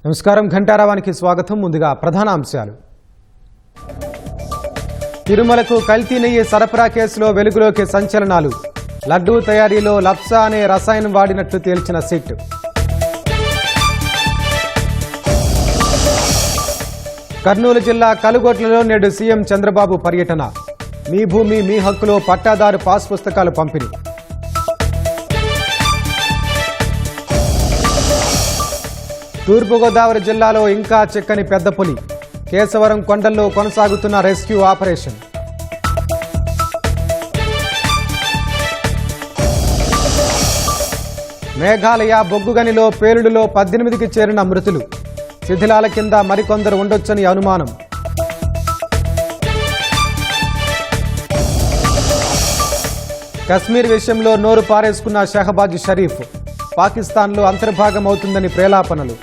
నమస్కారం, ఘంటారావానికి స్వాగతం. ముందుగా ప్రధాన అంశాలు. తిరుమలకు కల్తీ నెయ్యి సరఫరా కేసులో వెలుగులోకి సంచలనాలు. లడ్డూ తయారీలో లప్సా అనే రసాయనం వాడినట్లు తేల్చిన సిట్. కర్నూలు జిల్లా కలుగొట్లలో నేడు సీఎం చంద్రబాబు పర్యటన. మీ భూమి మీ హక్కులో పట్టాదారు పాస్ పుస్తకాలు పంపిణీ. తూర్పుగోదావరి జిల్లాలో ఇంకా చిక్కని పెద్ద పులి. కేశవరం కొండల్లో కొనసాగుతున్న రెస్క్యూ ఆపరేషన్. మేఘాలయ బొగ్గుగనిలో పేలుడులో 18కి చేరిన మృతులు. శిథిలాల కింద మరికొందరు ఉండొచ్చని అనుమానం. కశ్మీర్ విషయంలో నోరు పారేసుకున్న షహబాజ్ షరీఫ్. పాకిస్తాన్లో అంతర్భాగం అవుతుందని ప్రేలాపనలు.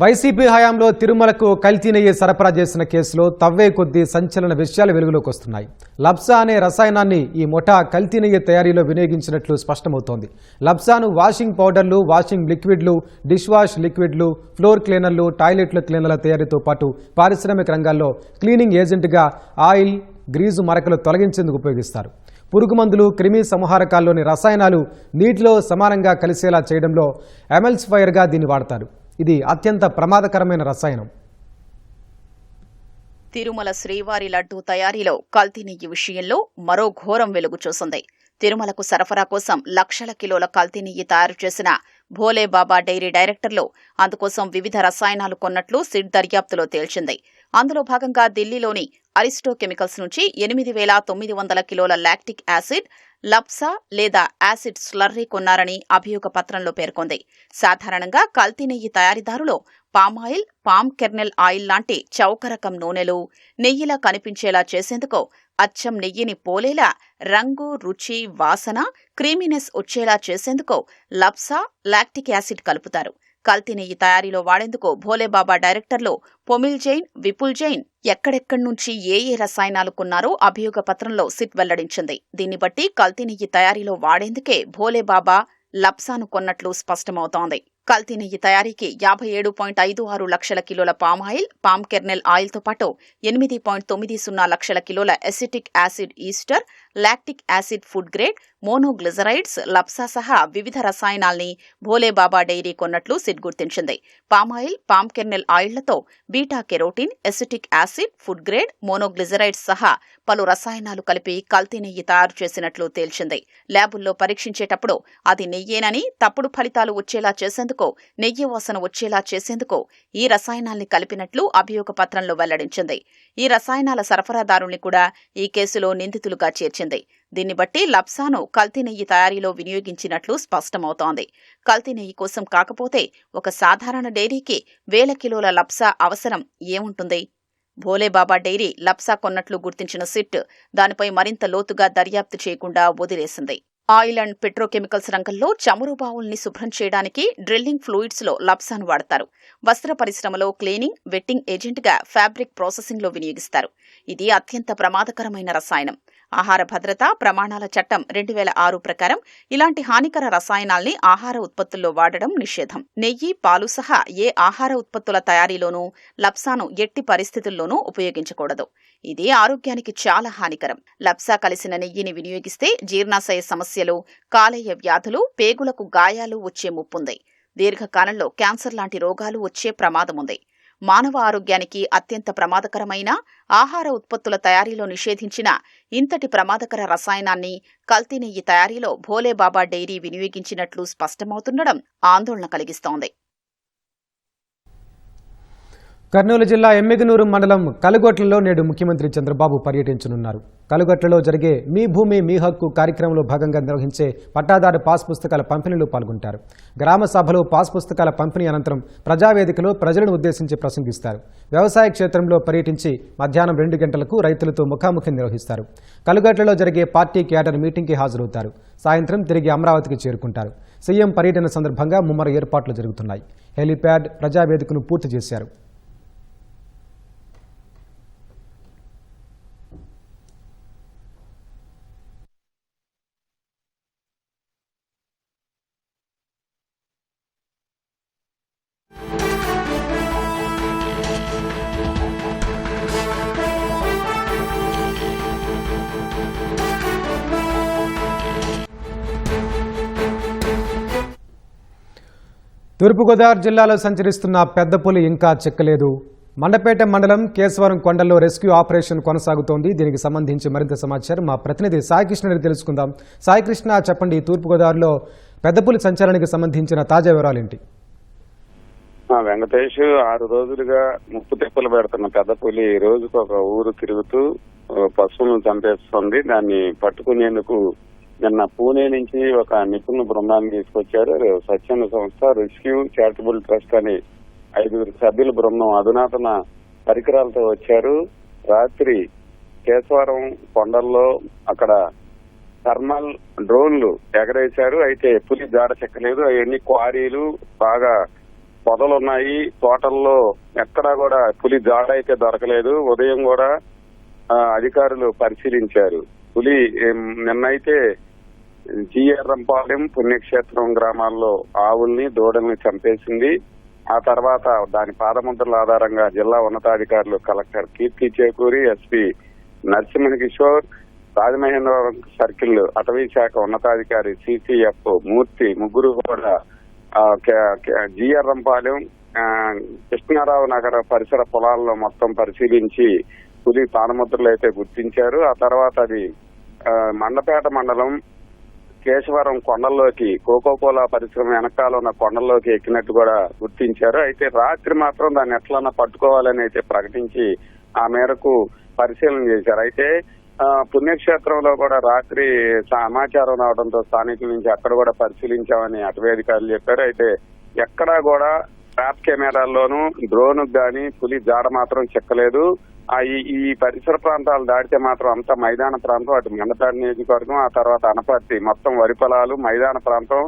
వైసీపీ హయాంలో తిరుమలకు కల్తీ నెయ్యి సరఫరా చేసిన కేసులో తవ్వే కొద్దీ సంచలన విషయాలు వెలుగులోకి వస్తున్నాయి. లప్సా అనే రసాయనాన్ని ఈ ముఠా కల్తీ నెయ్యి తయారీలో వినియోగించినట్లు స్పష్టమవుతోంది. లప్సాను వాషింగ్ పౌడర్లు, వాషింగ్ లిక్విడ్లు, డిష్ వాష్ లిక్విడ్లు, ఫ్లోర్ క్లీనర్లు, టాయిలెట్ల క్లీనర్ల తయారీతో పాటు పారిశ్రామిక రంగాల్లో క్లీనింగ్ ఏజెంట్గా ఆయిల్, గ్రీజు మరకలు తొలగించేందుకు ఉపయోగిస్తారు. పురుగుమందులు, క్రిమి సంహారకాల్లోని రసాయనాలు నీటిలో సమానంగా కలిసేలా చేయడంలో ఎమల్సిఫైయర్గా దీన్ని వాడతారు. ఇది అత్యంత ప్రమాదకరమైన రసాయనం. తిరుమల శ్రీవారి లడ్డూ తయారీలో కల్తీ నెయ్యి విషయంలో మరో ఘోరం వెలుగు చూసింది. తిరుమలకు సరఫరా కోసం లక్షల కిలోల కల్తీ నెయ్యి తయారు చేసిన భోలేబాబా డైరీ డైరెక్టర్లు అందుకోసం వివిధ రసాయనాలు కొన్నట్లు సిట్ దర్యాప్తులో తేల్చింది. అందులో భాగంగా ఢిల్లీలోని అరిస్టో కెమికల్స్ నుంచి 8,900 కిలోల లాక్టిక్ యాసిడ్, లప్సా లేదా యాసిడ్ స్లర్రీ కొన్నారని అభియోగ పత్రంలో పేర్కొంది. సాధారణంగా కల్తీ నెయ్యి తయారీదారులు పామాయిల్, పామ్ కెర్నెల్ ఆయిల్ లాంటి చౌకరకం నూనెలు నెయ్యిలా కనిపించేలా చేసేందుకు అచ్చం నెయ్యిని పోలేలా రంగు, రుచి, వాసన, క్రీమీనెస్ వచ్చేలా చేసేందుకు లప్సా, లాక్టిక్ యాసిడ్ కలుపుతారు. కల్తీ నెయ్యి తయారీలో వాడేందుకు భోలేబాబా డైరెక్టర్లు పొమిల్ జైన్, విపుల్ జైన్ ఎక్కడెక్కడి నుంచి ఏ రసాయనాలు కొన్నారో అభియోగ పత్రంలో సిట్ వెల్లడించింది. దీన్ని బట్టి కల్తీ నెయ్యి తయారీలో వాడేందుకే భోలేబాబా లప్సాను కొన్నట్లు స్పష్టమవుతోంది. కల్తీ నెయ్యి తయారీకి 57.56 లక్షల కిలోల పామాయిల్, పామ్ కెర్నెల్ ఆయిల్తో పాటు 8.90 లక్షల కిలోల acetic acid Easter, lactic acid food grade, monoglycerides, లప్సా సహా వివిధ రసాయనాల్ని భోలేబాబా డైరీ కొన్నట్లు సిట్ గుర్తించింది. Palm oil, palm kernel ఆయిళ్లతో beta carotene, acetic acid, food grade, monoglycerides సహా పలు రసాయనాలు కలిపి కల్తీ నెయ్యి తయారు చేసినట్లు తేల్చింది. ల్యాబుల్లో పరీక్షించేటప్పుడు అది నెయ్యేనని, తప్పుడు ఫలితాలు వచ్చేలా చేసేందుకు, నెయ్యి వాసన వచ్చేలా చేసేందుకు ఈ రసాయనాల్ని కలిపినట్లు అభియోగ పత్రంలో వెల్లడించింది. ఈ రసాయనాల సరఫరాదారుల్ని కూడా ఈ కేసులో నిందితులుగా చేర్చింది. దీన్ని బట్టి లప్సాను కల్తీ నెయ్యి తయారీలో వినియోగించినట్లు స్పష్టమవుతోంది. కల్తీ నెయ్యి కోసం కాకపోతే ఒక సాధారణ డైరీకి 1000 కిలోల లప్సా అవసరం ఏముంటుంది? భోలేబాబా డైరీ లప్సా కొన్నట్లు గుర్తించిన సిట్ దానిపై మరింత లోతుగా దర్యాప్తు చేయకుండా వదిలేసింది. ఆయిల్ అండ్ పెట్రోకెమికల్స్ రంగంలో చమురు బావుల్ని శుభ్రం చేయడానికి డ్రిల్లింగ్ ఫ్లూయిడ్స్ లో లప్సాను వాడతారు. వస్త్ర పరిశ్రమలో క్లీనింగ్, వెట్టింగ్ ఏజెంట్గా ఫ్యాబ్రిక్ ప్రాసెసింగ్లో వినియోగిస్తారు. ఇది అత్యంత ప్రమాదకరమైన రసాయనం. ఆహార భద్రత ప్రమాణాల చట్టం 2006 ప్రకారం ఇలాంటి హానికర రసాయనాల్ని ఆహార ఉత్పత్తుల్లో వాడడం నిషేధం. నెయ్యి, పాలు సహా ఏ ఆహార ఉత్పత్తుల తయారీలోనూ లప్సాను ఎట్టి పరిస్థితుల్లోనూ ఉపయోగించకూడదు. ఇది ఆరోగ్యానికి చాలా హానికరం. లప్సా కలిసిన నెయ్యిని వినియోగిస్తే జీర్ణాశయ సమస్యలు, కాలేయ వ్యాధులు, పేగులకు గాయాలు వచ్చే ముప్పుంది. దీర్ఘకాలంలో క్యాన్సర్ లాంటి రోగాలు వచ్చే ప్రమాదముంది. మానవ ఆరోగ్యానికి అత్యంత ప్రమాదకరమైన ఆహార ఉత్పత్తుల తయారీలో నిషేధించిన ఇంతటి ప్రమాదకర రసాయనాన్ని కల్తీ నెయ్యి తయారీలో భోలేబాబా డైరీ వినియోగించినట్లు స్పష్టమవుతుండడం ఆందోళన కలిగిస్తోంది. కర్నూలు జిల్లా ఎమ్మిగనూరు మండలం కలుగొట్లలో నేడు ముఖ్యమంత్రి చంద్రబాబు పర్యటించనున్నారు. కలుగట్లలో జరిగే మీ భూమి మీ హక్కు కార్యక్రమంలో భాగంగా నిర్వహించే పట్టాదారు పాస్ పుస్తకాల పంపిణీలో పాల్గొంటారు. గ్రామ సభలో పాస్ పుస్తకాల పంపిణీ అనంతరం ప్రజావేదికలో ప్రజలను ఉద్దేశించి ప్రసంగిస్తారు. వ్యవసాయ క్షేత్రంలో పర్యటించి మధ్యాహ్నం 2 గంటలకు రైతులతో ముఖాముఖి నిర్వహిస్తారు. కలుగట్లలో జరిగే పార్టీ క్యాడర్ మీటింగ్కి హాజరవుతారు. సాయంత్రం తిరిగి అమరావతికి చేరుకుంటారు. సీఎం పర్యటన సందర్భంగా ముమ్మర ఏర్పాట్లు జరుగుతున్నాయి. హెలీప్యాడ్, ప్రజావేదికను పూర్తి చేశారు. తూర్పుగోదావరి జిల్లాలో సంచరిస్తున్న పెద్ద పులి ఇంకా చిక్కలేదు. మండపేట మండలం కేశవరం కొండల్లో రెస్క్యూ ఆపరేషన్ కొనసాగుతోంది. దీనికి సంబంధించి మరింత సమాచారం మా ప్రతినిధి సాయికృష్ణ తెలుసుకుందాం. సాయికృష్ణ, చెప్పండి, తూర్పుగోదావరిలో పెద్ద పులి సంచారానికి సంబంధించిన తాజా వివరాలేంటి? వెంకటేష్ 6 రోజులుగా ముప్పు తిప్పలు పెడుతున్న పెద్ద పులి రోజుకు ఒక ఊరు తిరుగుతూ పశువులను చంపేస్తుంది. దాన్ని పట్టుకునేందుకు నిన్న పూణే నుంచి ఒక నిపుణుల బృందాన్ని తీసుకొచ్చారు. స్వచ్ఛంద సంస్థ రెస్క్యూ చారిటబుల్ ట్రస్ట్ అని 5 సభ్యుల బృందం అధునాతన పరికరాలతో వచ్చారు. రాత్రి కేశవరం కొండల్లో అక్కడ థర్మల్ డ్రోన్లు ఎగరేశారు. అయితే పులి జాడ చెక్కలేదు. అవన్నీ క్వారీలు, బాగా పొదలున్నాయి. తోటల్లో ఎక్కడా కూడా పులి జాడ అయితే దొరకలేదు. ఉదయం కూడా అధికారులు పరిశీలించారు. పులి నిన్నైతే జీఆర్ఎంపాలెం పుణ్యక్షేత్రం గ్రామాల్లో ఆవుల్ని, దూడల్ని చంపేసింది. ఆ తర్వాత దాని పాదముద్రల ఆధారంగా జిల్లా ఉన్నతాధికారులు కలెక్టర్ కీర్తి చేకూరి, ఎస్పీ నరసింహకిషోర్, రాజమహేంద్రవరం సర్కిల్ అటవీ శాఖ ఉన్నతాధికారి సిసిఎఫ్ మూర్తి ముగ్గురు కూడా జీఆర్ఎంపాలెం, కృష్ణారావు నగర పరిసర పొలాల్లో మొత్తం పరిశీలించి పులి పాదముద్రలు అయితే గుర్తించారు. ఆ తర్వాత అది మండపేట మండలం కేశవరం కొండల్లోకి, కోకోకోలా పరిశ్రమ వెనకాల ఉన్న కొండల్లోకి ఎక్కినట్టు కూడా గుర్తించారు. అయితే రాత్రి మాత్రం దాన్ని ఎట్లన్నా పట్టుకోవాలని అయితే ప్రకటించి ఆ మేరకు పరిశీలన చేశారు. అయితే పుణ్యక్షేత్రంలో కూడా రాత్రి సమాచారం రావడంతో స్థానికుల నుంచి అక్కడ కూడా పరిశీలించామని అటవీ అధికారులు చెప్పారు. అయితే ఎక్కడా కూడా ట్రాప్ కెమెరాల్లోనూ డ్రోన్ గాని పులి జాడ మాత్రం చెక్కలేదు. ఈ పరిసర ప్రాంతాలు దాటితే మాత్రం అంతా మైదాన ప్రాంతం, అటు మండపేట నియోజకవర్గం, ఆ తర్వాత అనపర్తి మొత్తం వరి పొలాలు, మైదాన ప్రాంతం,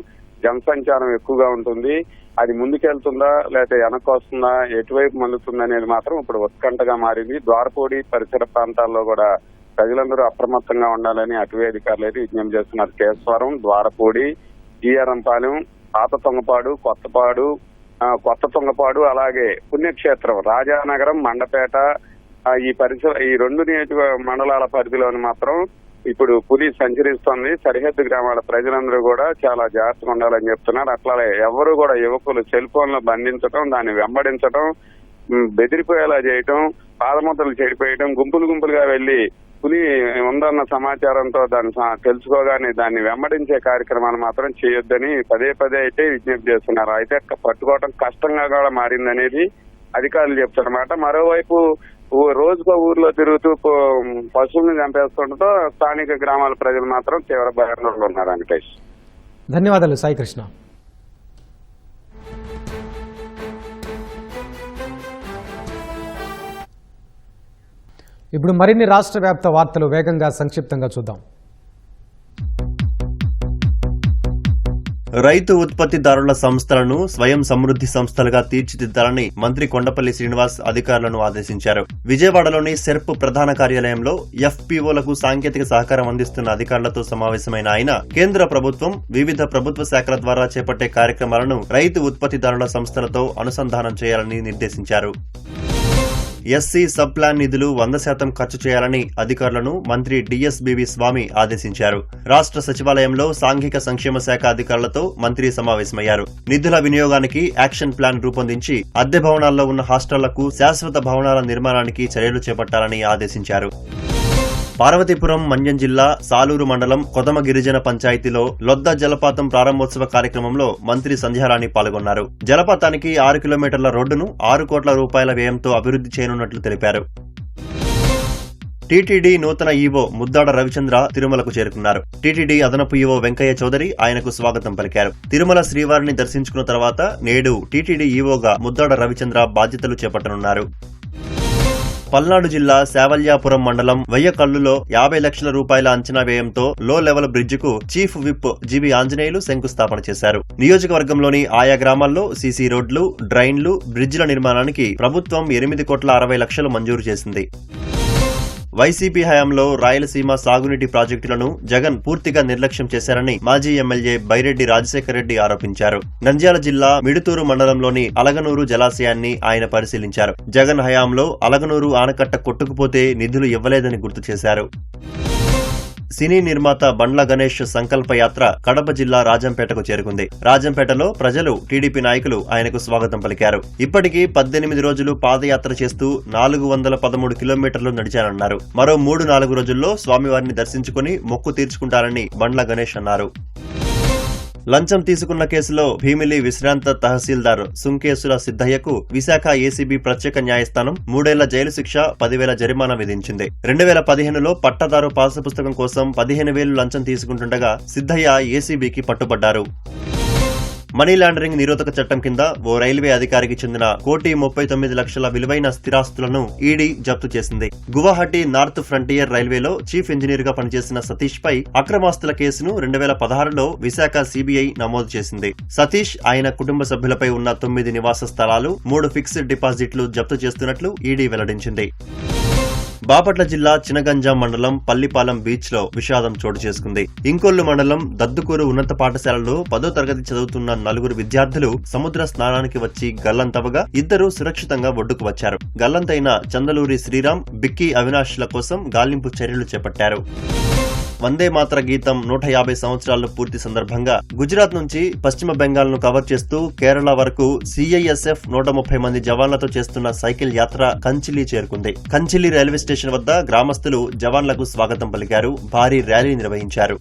జనసంచారం ఎక్కువగా ఉంటుంది. అది ముందుకెళ్తుందా లేకపోతే వెనక్కి వస్తుందా, ఎటువైపు మల్లుతుందా అనేది మాత్రం ఇప్పుడు ఉత్కంఠగా మారింది. ద్వారపూడి పరిసర ప్రాంతాల్లో కూడా ప్రజలందరూ అప్రమత్తంగా ఉండాలని అటవీ అధికారులు అయితే విజ్ఞప్తి చేస్తున్నారు. కేశవరం, ద్వారపూడి, జీఆర్ఎంపాలెం, పాత తొంగపాడు, కొత్త తొంగపాడు, అలాగే పుణ్యక్షేత్రం రాజానగరం, మండపేట, ఈ 2 నియోజకవర్గ మండలాల పరిధిలోని మాత్రం ఇప్పుడు పులి సంచరిస్తోంది. సరిహద్దు గ్రామాల ప్రజలందరూ కూడా చాలా జాగ్రత్తగా ఉండాలని చెప్తున్నారు. అట్లాగే ఎవరు కూడా యువకులు సెల్ ఫోన్ లో బంధించడం, దాన్ని వెంబడించడం, బెదిరిపోయేలా చేయటం, పాదముద్రలు చెడిపోయటం, గుంపులుగా వెళ్లి పులి ఉందన్న సమాచారంతో దాన్ని తెలుసుకోగానే దాన్ని వెంబడించే కార్యక్రమాలు మాత్రం చేయొద్దని పదే అయితే విజ్ఞప్తి చేస్తున్నారు. అయితే పట్టుకోవడం కష్టంగా కూడా మారిందనేది అధికారులు చెప్తున్నమాట. మరోవైపు రోజుకో ఊర్లో తిరుగుతూ పశువులను చంపేస్తుండటంతో స్థానిక గ్రామాల ప్రజలు మాత్రం తీవ్ర భయాందోళనలో ఉన్నారు. వెంకటేష్, ధన్యవాదాలు సాయికృష్ణ. ఇప్పుడు మరిన్ని రాష్ట్ర వ్యాప్త వార్తలు వేగంగా సంక్షిప్తంగా చూద్దాం. రైతు ఉత్పత్తిదారుల సంస్థలను స్వయం సమృద్ధి సంస్థలుగా తీర్చిదిద్దాలని మంత్రి కొండపల్లి శ్రీనివాస్ అధికారులను ఆదేశించారు. విజయవాడలోని సెర్ప్ ప్రధాన కార్యాలయంలో ఎఫ్పీఓలకు సాంకేతిక సహకారం అందిస్తున్న అధికారులతో సమావేశమైన ఆయన కేంద్ర ప్రభుత్వం వివిధ ప్రభుత్వ శాఖల ద్వారా చేపట్టే కార్యక్రమాలను రైతు ఉత్పత్తిదారుల సంస్థలతో అనుసంధానం చేయాలని నిర్దేశించారు. ఎస్సీ సబ్ ప్లాన్ నిధులు 100% ఖర్చు చేయాలని అధికారులను మంత్రి డిఎస్బీవి స్వామి ఆదేశించారు. రాష్ట్ర సచివాలయంలో సాంఘిక సంక్షేమ శాఖ అధికారులతో మంత్రి సమావేశమయ్యారు. నిధుల వినియోగానికి యాక్షన్ ప్లాన్ రూపొందించి అద్దె భవనాల్లో ఉన్న హాస్టళ్లకు శాశ్వత భవనాల నిర్మాణానికి చర్యలు చేపట్టాలని ఆదేశించారు. పార్వతీపురం మన్యం జిల్లా సాలూరు మండలం కొదమ గిరిజన పంచాయతీలో లొద్ద జలపాతం ప్రారంభోత్సవ కార్యక్రమంలో మంత్రి సంధ్యారాణి పాల్గొన్నారు. జలపాతానికి 6 కిలోమీటర్ల రోడ్డును 6 కోట్ల రూపాయల వ్యయంతో అభివృద్ధి చేయనున్నట్లు తెలిపారు. టీటీడీ నూతన ఈవో ముద్దాడ రవిచంద్ర తిరుమలకు చేరుకున్నారు. టీటీడీ అదనపు ఈవో వెంకయ్య చౌదరి ఆయనకు స్వాగతం పలికారు. తిరుమల శ్రీవారిని దర్శించుకున్న తర్వాత నేడు టీటీడీ ఈవోగా ముద్దాడ రవిచంద్ర బాధ్యతలు చేపట్టనున్నారు. పల్నాడు జిల్లా శావల్యాపురం మండలం వెయ్యకల్లులో 50 లక్షల రూపాయల అంచనా వ్యయంతో లో లెవెల్ బ్రిడ్జికు చీఫ్ విప్ జీవి ఆంజనేయులు శంకుస్థాపన చేశారు. నియోజకవర్గంలోని ఆయా గ్రామాల్లో సీసీ రోడ్లు, డ్రైన్లు, బ్రిడ్జిల నిర్మాణానికి ప్రభుత్వం 8,60 లక్షలు మంజూరు చేసింది. వైసీపీ హయాంలో రాయలసీమ సాగునీటి ప్రాజెక్టులను జగన్ పూర్తిగా నిర్లక్ష్యం చేశారని మాజీ ఎమ్మెల్యే బైరెడ్డి రాజశేఖర రెడ్డి ఆరోపించారు. నంద్యాల జిల్లా మిడుతూరు మండలంలోని అలగనూరు జలాశయాన్ని ఆయన పరిశీలించారు. జగన్ హయాంలో అలగనూరు ఆనకట్ట కొట్టుకుపోతే నిధులు ఇవ్వలేదని గుర్తు చేశారు. సినీ నిర్మాత బండ్ల గణేష్ సంకల్ప యాత్ర కడప జిల్లా రాజంపేటకు చేరుకుంది. రాజంపేటలో ప్రజలు, టీడీపీ నాయకులు ఆయనకు స్వాగతం పలికారు. ఇప్పటికీ 18 రోజులు పాదయాత్ర చేస్తూ 413 కిలోమీటర్లు నడిచారన్నారు. మరో 3-4 రోజుల్లో స్వామివారిని దర్శించుకుని మొక్కు తీర్చుకుంటారని బండ్ల గణేష్ అన్నారు. లంచం తీసుకున్న కేసులో భీమిలి విశ్రాంత తహసీల్దార్ సుంకేసుల సిద్దయ్యకు విశాఖ ఏసీబీ ప్రత్యేక న్యాయస్థానం 3 ఏళ్ల జైలు శిక్ష, 10,000 జరిమానా విధించింది. 2015లో పట్టాదారు పాసు పుస్తకం కోసం 15,000 లంచం తీసుకుంటుండగా సిద్దయ్య ఏసీబీకి పట్టుబడ్డారు. మనీ లాండరింగ్ నిరోధక చట్టం కింద ఓ రైల్వే అధికారికి చెందిన 1,39 లక్షల విలువైన స్థిరాస్తులను ఈడీ జప్తు చేసింది. గువాహటి నార్త్ ఫ్రంటియర్ రైల్వేలో చీఫ్ ఇంజనీర్ గా పనిచేసిన సతీష్ పై అక్రమాస్తుల కేసును 2016లో విశాఖ సిబిఐ నమోదు చేసింది. సతీష్, ఆయన కుటుంబ సభ్యులపై ఉన్న 9 నివాస స్థలాలు, 3 ఫిక్స్డ్ డిపాజిట్లు జప్తు చేస్తున్నట్లు ఈడీ వెల్లడించింది. బాపట్ల జిల్లా చినగంజాం మండలం పల్లిపాలెం బీచ్ లో విషాదం చోటు చేసుకుంది. ఇంకొల్లు మండలం దద్దుకూరు ఉన్నత పాఠశాలలో 10వ తరగతి చదువుతున్న 4 విద్యార్థులు సముద్ర స్నానానికి వచ్చి గల్లంతవగా 2 సురక్షితంగా ఒడ్డుకు వచ్చారు. గల్లంతైన చందలూరి శ్రీరామ్, బిక్కీ అవినాష్ ల కోసం గాలింపు చర్యలు చేపట్టారు. వందే మాతర గీతం 150 సంవత్సరాలు పూర్తి సందర్భంగా గుజరాత్ నుంచి పశ్చిమ బెంగాల్ ను కవర్ చేస్తూ కేరళ వరకు సిఐఎస్ఎఫ్ 130 మంది జవాన్లతో చేస్తున్న సైకిల్ యాత్ర కంచిలి చేరుకుంది. కంచిలి రైల్వే స్టేషన్ వద్ద గ్రామస్తులు జవాన్లకు స్వాగతం పలికారు. భారీ ర్యాలీ నిర్వహించారు.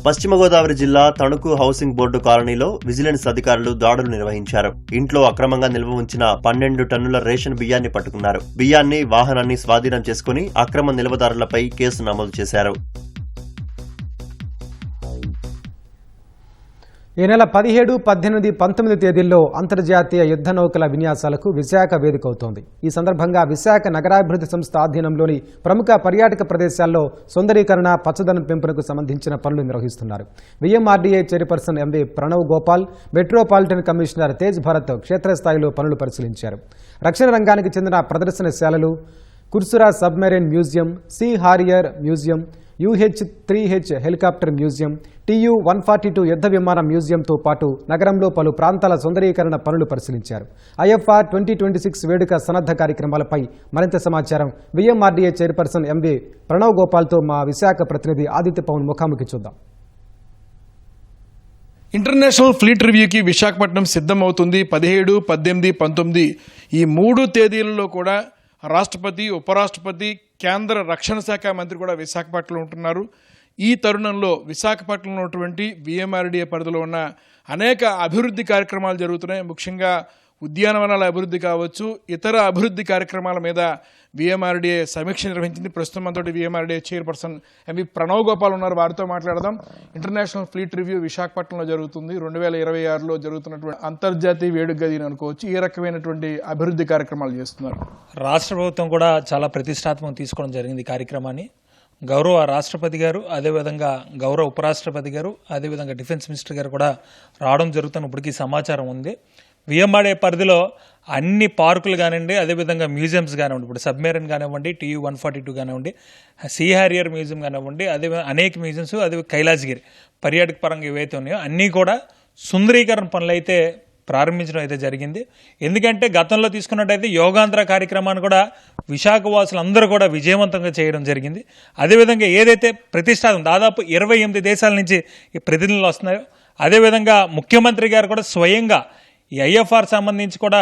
పశ్చిమ గోదావరి జిల్లా తణుకు హౌసింగ్ బోర్డు కాలనీలో విజిలెన్స్ అధికారులు దాడులు నిర్వహించారు. ఇంట్లో అక్రమంగా నిల్వ ఉంచిన 12 టన్నుల రేషన్ బియ్యాన్ని పట్టుకున్నారు. బియ్యాన్ని, వాహనాన్ని స్వాధీనం చేసుకుని అక్రమ నిల్వదారులపై కేసు నమోదు చేశారు. ఈ నెల 17, 18, 19 తేదీల్లో అంతర్జాతీయ యుద్ధ నౌకల విన్యాసాలకు విశాఖ వేదిక అవుతోంది. ఈ సందర్భంగా విశాఖ నగరాభివృద్ధి సంస్థ ఆధీనంలోని ప్రముఖ పర్యాటక ప్రదేశాల్లో సుందరీకరణ, పచ్చదనం పెంపునకు సంబంధించిన పనులు నిర్వహిస్తున్నారు. VMRDA chairperson MV Pranav Gopal, metropolitan commissioner Tej Bharat క్షేత్రస్థాయిలో పనులు పరిశీలించారు. రక్షణ రంగానికి చెందిన ప్రదర్శనశాలలు, Kursura submarine museum, sea harrier museum, UH-3H helicopter museum, TU-142 యుద్ధ విమాన మ్యూజియంతో పాటు నగరంలో పలు ప్రాంతాల సుందరీకరణ పనులు పరిశీలించారు. IFR 2026 వేడుక సన్నద్ధ కార్యక్రమాలపై మరింత సమాచారం విఎంఆర్డీఏ చైర్పర్సన్ ఎంవి ప్రణవ్ గోపాల్తో మా విశాఖ ప్రతినిధి ఆదిత్య పవన్ ముఖాముఖి చూద్దాం. ఇంటర్నేషనల్ ఫ్లీట్ రివ్యూకి విశాఖపట్నం సిద్ధమవుతుంది. 17, 18, 19 ఈ 3 తేదీలలో కూడా రాష్ట్రపతి, ఉపరాష్ట్రపతి, కేంద్ర రక్షణ శాఖ మంత్రి కూడా విశాఖపట్నంలో ఉంటున్నారు. ఈ తరుణంలో విశాఖపట్నంలో ఉన్నటువంటి విఎంఆర్డీఏ పరిధిలో ఉన్న అనేక అభివృద్ధి కార్యక్రమాలు జరుగుతున్నాయి. ముఖ్యంగా ఉద్యానవనాల అభివృద్ధి కావచ్చు, ఇతర అభివృద్ధి కార్యక్రమాల మీద విఎంఆర్డీఏ సమీక్ష నిర్వహించింది. ప్రస్తుతం మనతోటి VMRDA chairperson MV Pranav Gopal ఉన్నారు. వారితో మాట్లాడదాం. ఇంటర్నేషనల్ ఫ్లీట్ రివ్యూ విశాఖపట్నంలో జరుగుతుంది. 2026లో జరుగుతున్నటువంటి అంతర్జాతీయ వేడుకగా దీని అనుకోవచ్చు. ఏ రకమైనటువంటి అభివృద్ధి కార్యక్రమాలు చేస్తున్నారు? రాష్ట్ర ప్రభుత్వం కూడా చాలా ప్రతిష్టాత్మకం తీసుకోవడం జరిగింది ఈ కార్యక్రమాన్ని. గౌరవ రాష్ట్రపతి గారు, అదేవిధంగా గౌరవ ఉపరాష్ట్రపతి గారు, అదేవిధంగా డిఫెన్స్ మినిస్టర్ గారు కూడా రావడం జరుగుతున్న ఇప్పటికీ సమాచారం ఉంది. విఎంఆర్డీఏ పరిధిలో అన్ని పార్కులు కానివ్వండి, అదేవిధంగా మ్యూజియంస్ కానివ్వండి, ఇప్పుడు సబ్మెరైన్ కానివ్వండి, TU-142 కానివ్వండి, సీ హారియర్ మ్యూజియం కానివ్వండి, అదే అనేక మ్యూజియంస్, అదే కైలాసగిరి పర్యాటక పరంగా ఏవైతే ఉన్నాయో అన్నీ కూడా సుందరీకరణ పనులు అయితే ప్రారంభించడం అయితే జరిగింది. ఎందుకంటే గతంలో తీసుకున్నట్టయితే యోగాంధ్ర కార్యక్రమాన్ని కూడా విశాఖ వాసులు అందరూ కూడా విజయవంతంగా చేయడం జరిగింది. అదేవిధంగా ఏదైతే ప్రతిష్టాత్మకం దాదాపు 28 దేశాల నుంచి ఈ ప్రతినిధులు వస్తున్నాయో, అదేవిధంగా ముఖ్యమంత్రి గారు కూడా స్వయంగా ఈ IFR సంబంధించి కూడా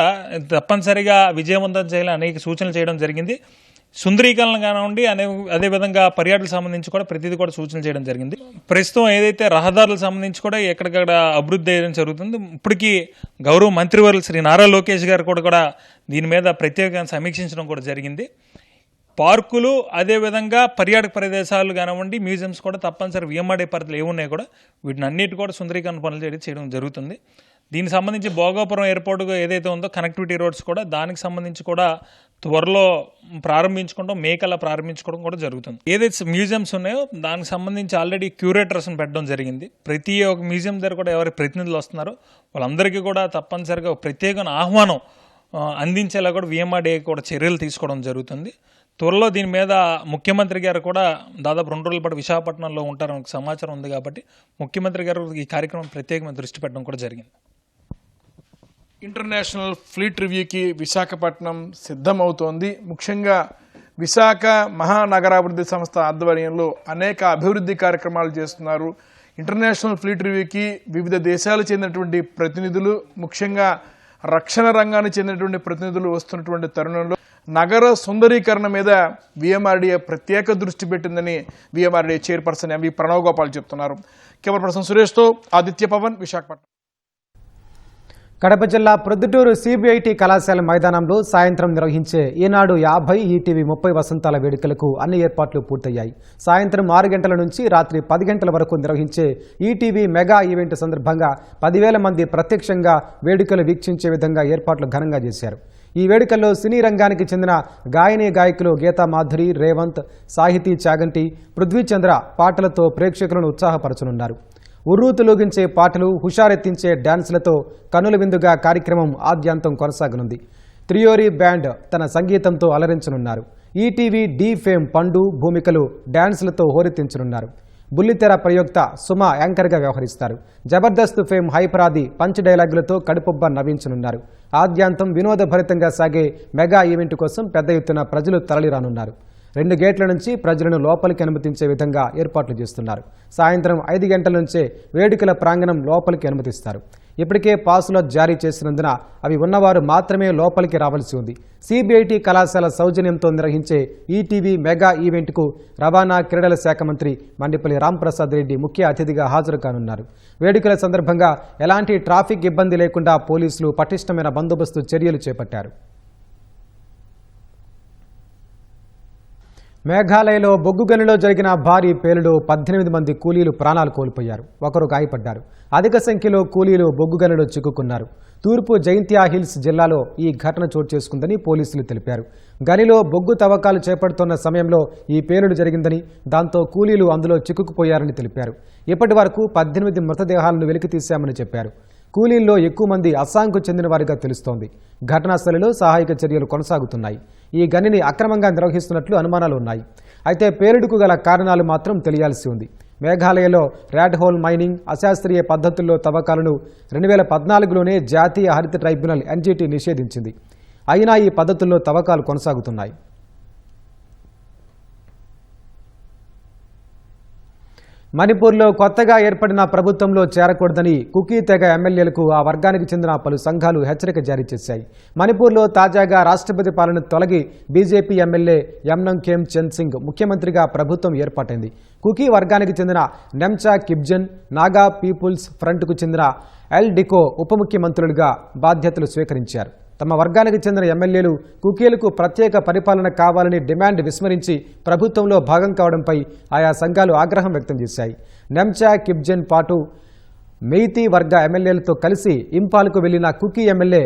తప్పనిసరిగా విజయవంతం చేయాలని అనేక సూచనలు చేయడం జరిగింది. సుందరీకరణ కానివ్వండి, అదేవిధంగా పర్యాటకులకు సంబంధించి కూడా ప్రతిదీ కూడా సూచనలు చేయడం జరిగింది. ప్రస్తుతం ఏదైతే రహదారులకు సంబంధించి కూడా ఎక్కడికక్కడ అభివృద్ధి చేయడం జరుగుతుంది. ఇప్పటికీ గౌరవ మంత్రివర్యులు శ్రీ నారా లోకేష్ గారు కూడా దీని మీద ప్రత్యేకంగా సమీక్షించడం కూడా జరిగింది. పార్కులు అదేవిధంగా పర్యాటక ప్రదేశాలు కానివ్వండి, మ్యూజియంస్ కూడా తప్పనిసరి విఎంఆర్డీ పరిధిలో ఏమున్నాయి కూడా వీటిని అన్నిటి కూడా సుందరీకరణ పనులు చేయడం జరుగుతుంది. దీనికి సంబంధించి భోగాపురం ఎయిర్పోర్ట్ ఏదైతే ఉందో కనెక్టివిటీ రోడ్స్ కూడా దానికి సంబంధించి కూడా త్వరలో ప్రారంభించుకోవడం, మేకల్లా ప్రారంభించుకోవడం కూడా జరుగుతుంది. ఏదైతే మ్యూజియంస్ ఉన్నాయో దానికి సంబంధించి ఆల్రెడీ క్యూరేటర్స్ని పెట్టడం జరిగింది. ప్రతి ఒక్క మ్యూజియం దగ్గర కూడా ఎవరి ప్రతినిధులు వస్తున్నారో వాళ్ళందరికీ కూడా తప్పనిసరిగా ప్రత్యేకమైన ఆహ్వానం అందించేలా కూడా విఎంఆర్డీ కూడా చర్యలు తీసుకోవడం జరుగుతుంది. త్వరలో దీని మీద ముఖ్యమంత్రి గారు కూడా దాదాపు 2 రోజుల పాటు విశాఖపట్నంలో ఉంటారని సమాచారం ఉంది. కాబట్టి ముఖ్యమంత్రి గారు ఈ కార్యక్రమం ప్రత్యేకమైన దృష్టి పెట్టడం కూడా జరిగింది. ఇంటర్నేషనల్ ఫ్లీట్ రివ్యూకి విశాఖపట్నం సిద్ధమవుతోంది. ముఖ్యంగా విశాఖ మహానగరాభివృద్ధి సంస్థ ఆధ్వర్యంలో అనేక అభివృద్ధి కార్యక్రమాలు చేస్తున్నారు. ఇంటర్నేషనల్ ఫ్లీట్ రివ్యూకి వివిధ దేశాలకు చెందినటువంటి ప్రతినిధులు, ముఖ్యంగా రక్షణ రంగానికి చెందినటువంటి ప్రతినిధులు వస్తున్నటువంటి తరుణంలో నగర సుందరీకరణ మీద విఎంఆర్డీఏ ప్రత్యేక దృష్టి పెట్టిందని VMRDA chairperson MV Pranav Gopal చెప్తున్నారు. కెమెరా పర్సన్ సురేష్తో ఆదిత్య పవన్, విశాఖపట్నం. కడప జిల్లా ప్రొద్దుటూరు సిబిఐటి కళాశాల మైదానంలో సాయంత్రం నిర్వహించే ఈనాడు 50, ఈటీవీ 30 వసంతాల వేడుకలకు అన్ని ఏర్పాట్లు పూర్తయ్యాయి. సాయంత్రం 6 గంటల నుంచి రాత్రి 10 గంటల వరకు నిర్వహించే ఈటీవీ మెగా ఈవెంట్ సందర్భంగా 10,000 మంది ప్రత్యక్షంగా వేడుకలు వీక్షించే విధంగా ఏర్పాట్లు ఘనంగా చేశారు. ఈ వేడుకల్లో సినీ రంగానికి చెందిన గాయని గాయకులు గీతా మాధురి, రేవంత్, సాహితీ చాగంటి, పృథ్వీచంద్ర పాటలతో ప్రేక్షకులను ఉత్సాహపరచనున్నారు. ఉర్రూతులోగించే పాటలు, హుషారెత్తించే డ్యాన్సులతో కనుల విందుగా కార్యక్రమం ఆద్యాంతం కొనసాగనుంది. త్రియోరి బ్యాండ్ తన సంగీతంతో అలరించనున్నారు. ఈటీవీ డి ఫేమ్ పండు, భూమికలు డ్యాన్సులతో హోరెత్తించనున్నారు. బుల్లితెర ప్రయోక్త సుమ యాంకర్గా వ్యవహరిస్తారు. Jabardasth fame Hyper Aadi punch డైలాగులతో కడుపుబ్బ నవ్వించనున్నారు. ఆద్యాంతం వినోదభరితంగా సాగే మెగా ఈవెంట్ కోసం పెద్ద ఎత్తున ప్రజలు తరలిరానున్నారు. 2 గేట్ల నుంచి ప్రజలను లోపలికి అనుమతించే విధంగా ఏర్పాట్లు చేస్తున్నారు. సాయంత్రం 5 గంటల నుంచే వేడుకల ప్రాంగణం లోపలికి అనుమతిస్తారు. ఇప్పటికే పాసులు జారీ చేసినందున అవి ఉన్నవారు మాత్రమే లోపలికి రావాల్సి ఉంది. సిబిఐటి కళాశాల సౌజన్యంతో నిర్వహించే ఈటీవీ మెగా ఈవెంట్కు రవాణా క్రీడల శాఖ మంత్రి మండిపల్లి రాంప్రసాద్ రెడ్డి ముఖ్య అతిథిగా హాజరు కానున్నారు. వేడుకల సందర్భంగా ఎలాంటి ట్రాఫిక్ ఇబ్బంది లేకుండా పోలీసులు పటిష్టమైన బందోబస్తు చర్యలు చేపట్టారు. మేఘాలయలో బొగ్గు గనిలో జరిగిన భారీ పేలుడు 18 మంది కూలీలు ప్రాణాలు కోల్పోయారు. ఒకరు గాయపడ్డారు. అధిక సంఖ్యలో కూలీలు బొగ్గు గనిలో చిక్కుకున్నారు. తూర్పు జైంతియా హిల్స్ జిల్లాలో ఈ ఘటన చోటు చేసుకుందని పోలీసులు తెలిపారు. గనిలో బొగ్గు తవ్వకాలు చేపడుతున్న సమయంలో ఈ పేలుడు జరిగిందని, దాంతో కూలీలు అందులో చిక్కుకుపోయారని తెలిపారు. ఇప్పటి వరకు 18 మృతదేహాలను వెలికితీశామని చెప్పారు. కూలీల్లో ఎక్కువ మంది అస్సాంకు చెందిన వారిగా తెలుస్తోంది. ఘటనా స్థలిలో సహాయక చర్యలు కొనసాగుతున్నాయి. ఈ గనిని అక్రమంగా నిర్వహిస్తున్నట్లు అనుమానాలు ఉన్నాయి. అయితే పేలుడుకు గల కారణాలు మాత్రం తెలియాల్సి ఉంది. మేఘాలయలో ర్యాడ్ హోల్ మైనింగ్, అశాస్త్రీయ పద్ధతుల్లో తవ్వకాలను 2014లోనే జాతీయ హరిత ట్రైబ్యునల్ ఎన్జీటీ నిషేధించింది. అయినా ఈ పద్ధతుల్లో తవ్వకాలు కొనసాగుతున్నాయి. మణిపూర్లో కొత్తగా ఏర్పడిన ప్రభుత్వంలో చేరకూడదని కుకీ తెగ ఎమ్మెల్యేలకు ఆ వర్గానికి చెందిన పలు సంఘాలు హెచ్చరిక జారీ చేశాయి. మణిపూర్లో తాజాగా రాష్ట్రపతి పాలన తొలగి బీజేపీ ఎమ్మెల్యే యమ్నంగ్ ఖేమ్ చంద్ సింగ్ ముఖ్యమంత్రిగా ప్రభుత్వం ఏర్పాటైంది. కుకీ వర్గానికి చెందిన నెమ్చా కిబ్జన్, నాగా పీపుల్స్ ఫ్రంట్కు చెందిన ఎల్ డికో ఉప ముఖ్యమంత్రులుగా బాధ్యతలు స్వీకరించారు. తమ వర్గానికి చెందిన ఎమ్మెల్యేలు కుకీలకు ప్రత్యేక పరిపాలన కావాలని డిమాండ్ విస్మరించి ప్రభుత్వంలో భాగం కావడంపై ఆయా సంఘాలు ఆగ్రహం వ్యక్తం చేశాయి. నెమ్చా కిబ్జన్ పాటు మెయితీ వర్గ ఎమ్మెల్యేలతో కలిసి ఇంపాల్కు వెళ్లిన కుకీ ఎమ్మెల్యే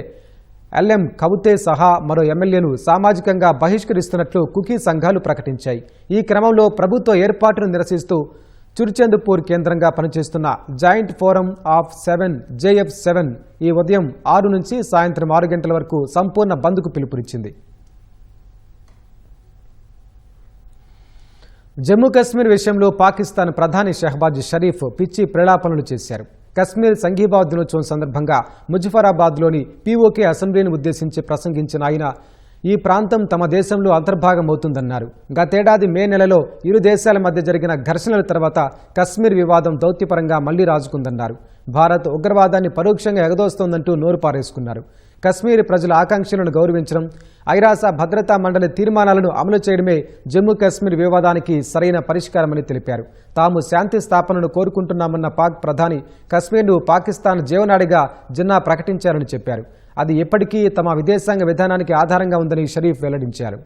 ఎల్ఎం కవుతే సహా మరో ఎమ్మెల్యేను సామాజికంగా బహిష్కరిస్తున్నట్లు కుకీ సంఘాలు ప్రకటించాయి. ఈ క్రమంలో ప్రభుత్వ ఏర్పాటును నిరసిస్తూ చుర్చంద్పూర్ కేంద్రంగా పనిచేస్తున్న జాయింట్ ఫోరం ఆఫ్ 7 JF7 ఈ ఉదయం 6 నుంచి సాయంత్రం 6 గంటల వరకు సంపూర్ణ బంద్కు పిలుపునిచ్చింది. జమ్మూ కశ్మీర్ విషయంలో పాకిస్తాన్ ప్రధాని షహబాజ్ షరీఫ్ పిచ్చి ప్రేలాపనలు చేశారు. కశ్మీర్ సంఘీభావ దినోత్సవం సందర్భంగా ముజఫరాబాద్లోని పీఓకే అసెంబ్లీని ఉద్దేశించి ప్రసంగించిన ఆయన ఈ ప్రాంతం తమ దేశంలో అంతర్భాగమవుతుందన్నారు. గతేడాది మే నెలలో ఇరు దేశాల మధ్య జరిగిన ఘర్షణల తర్వాత కశ్మీర్ వివాదం దౌత్యపరంగా మళ్లీ రాజుకుందన్నారు. భారత్ ఉగ్రవాదాన్ని పరోక్షంగా ఎగదోస్తోందంటూ నోరు పారేసుకున్నారు. కశ్మీర్ ప్రజల ఆకాంక్షలను గౌరవించడం, ఐరాస భద్రతా మండలి తీర్మానాలను అమలు చేయడమే జమ్మూ కశ్మీర్ వివాదానికి సరైన పరిష్కారమని తెలిపారు. తాము శాంతి స్థాపనను కోరుకుంటున్నామన్న పాక్ ప్రధాని కశ్మీర్ను పాకిస్తాన్ జీవనాడిగా జిన్నా ప్రకటించారని చెప్పారు. అది ఎప్పటికీ తమ విదేశాంగ విధానానికి ఆధారంగా ఉందని షరీఫ్ వెల్లడించారు.